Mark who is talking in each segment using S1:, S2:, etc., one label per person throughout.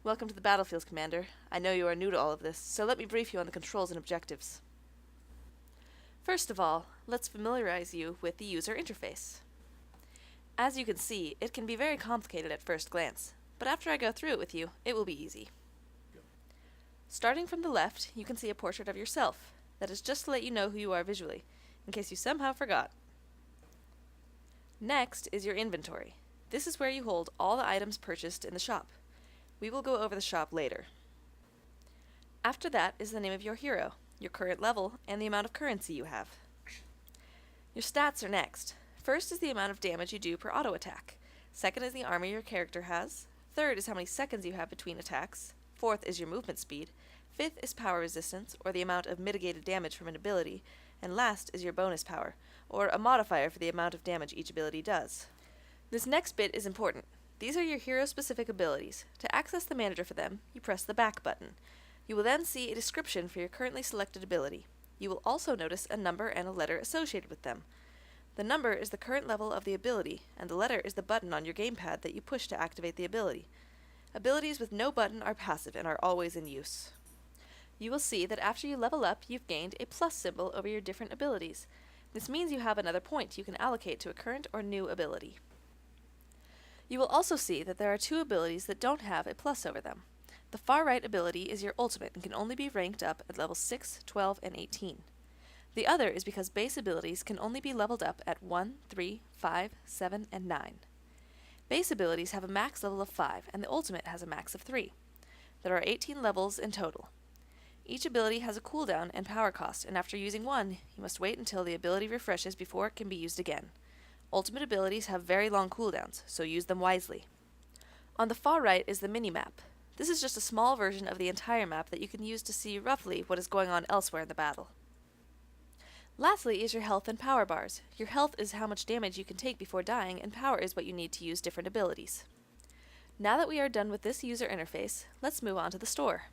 S1: Welcome to the battlefield, Commander. I know you are new to all of this, so let me brief you on the controls and objectives. First of all, let's familiarize you with the user interface. As you can see, it can be very complicated at first glance, but after I go through it with you, it will be easy. Starting from the left, you can see a portrait of yourself. That is just to let you know who you are visually, in case you somehow forgot. Next is your inventory. This is where you hold all the items purchased in the shop. We will go over the shop later. After that is the name of your hero, your current level, and the amount of currency you have. Your stats are next. First is the amount of damage you do per auto attack. Second is the armor your character has. Third is how many seconds you have between attacks. Fourth is your movement speed. Fifth is power resistance, or the amount of mitigated damage from an ability. And last is your bonus power, or a modifier for the amount of damage each ability does. This next bit is important. These are your hero-specific abilities. To access the manager for them, you press the back button. You will then see a description for your currently selected ability. You will also notice a number and a letter associated with them. The number is the current level of the ability, and the letter is the button on your gamepad that you push to activate the ability. Abilities with no button are passive and are always in use. You will see that after you level up, you've gained a plus symbol over your different abilities. This means you have another point you can allocate to a current or new ability. You will also see that there are two abilities that don't have a plus over them. The far right ability is your ultimate and can only be ranked up at levels 6, 12, and 18. The other is because base abilities can only be leveled up at 1, 3, 5, 7, and 9. Base abilities have a max level of 5, and the ultimate has a max of 3. There are 18 levels in total. Each ability has a cooldown and power cost, and after using one, you must wait until the ability refreshes before it can be used again. Ultimate abilities have very long cooldowns, so use them wisely. On the far right is the mini-map. This is just a small version of the entire map that you can use to see roughly what is going on elsewhere in the battle. Lastly is your health and power bars. Your health is how much damage you can take before dying, and power is what you need to use different abilities. Now that we are done with this user interface, let's move on to the store.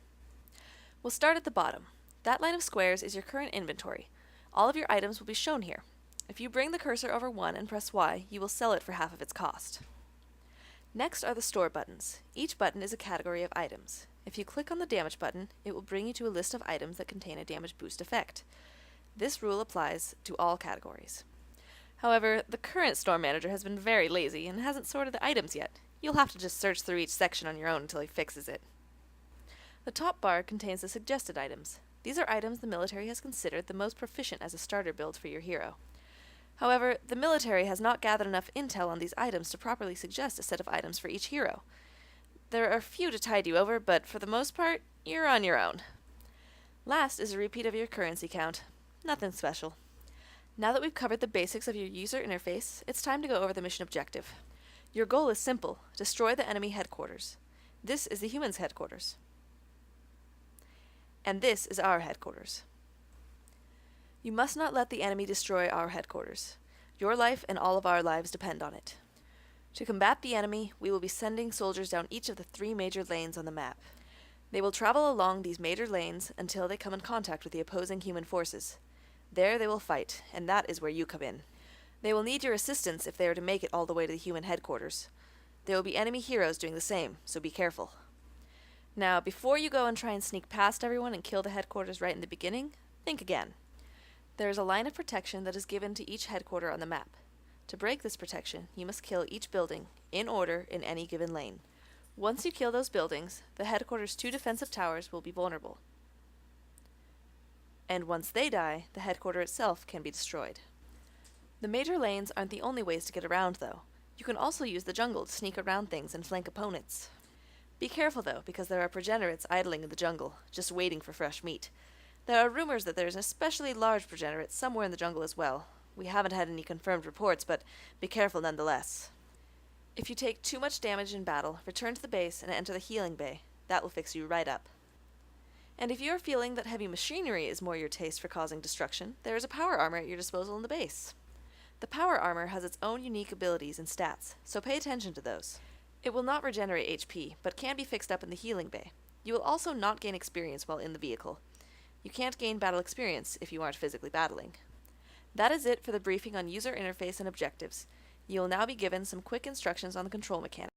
S1: We'll start at the bottom. That line of squares is your current inventory. All of your items will be shown here. If you bring the cursor over one and press Y, you will sell it for half of its cost. Next are the store buttons. Each button is a category of items. If you click on the damage button, it will bring you to a list of items that contain a damage boost effect. This rule applies to all categories. However, the current store manager has been very lazy and hasn't sorted the items yet. You'll have to just search through each section on your own until he fixes it. The top bar contains the suggested items. These are items the military has considered the most proficient as a starter build for your hero. However, the military has not gathered enough intel on these items to properly suggest a set of items for each hero. There are few to tide you over, but for the most part, you're on your own. Last is a repeat of your currency count. Nothing special. Now that we've covered the basics of your user interface, it's time to go over the mission objective. Your goal is simple: destroy the enemy headquarters. This is the humans' headquarters. And this is our headquarters. You must not let the enemy destroy our headquarters. Your life and all of our lives depend on it. To combat the enemy, we will be sending soldiers down each of the 3 major lanes on the map. They will travel along these major lanes until they come in contact with the opposing human forces. There they will fight, and that is where you come in. They will need your assistance if they are to make it all the way to the human headquarters. There will be enemy heroes doing the same, so be careful. Now, before you go and try and sneak past everyone and kill the headquarters right in the beginning, think again. There is a line of protection that is given to each headquarter on the map. To break this protection, you must kill each building, in order, in any given lane. Once you kill those buildings, the headquarters' 2 defensive towers will be vulnerable. And once they die, the headquarter itself can be destroyed. The major lanes aren't the only ways to get around, though. You can also use the jungle to sneak around things and flank opponents. Be careful, though, because there are progenitors idling in the jungle, just waiting for fresh meat. There are rumors that there's an especially large progenitor somewhere in the jungle as well. We haven't had any confirmed reports, but be careful nonetheless. If you take too much damage in battle, return to the base and enter the healing bay. That will fix you right up. And if you're feeling that heavy machinery is more your taste for causing destruction, there is a power armor at your disposal in the base. The power armor has its own unique abilities and stats, so pay attention to those. It will not regenerate HP, but can be fixed up in the healing bay. You will also not gain experience while in the vehicle. You can't gain battle experience if you aren't physically battling. That is it for the briefing on user interface and objectives. You will now be given some quick instructions on the control mechanics.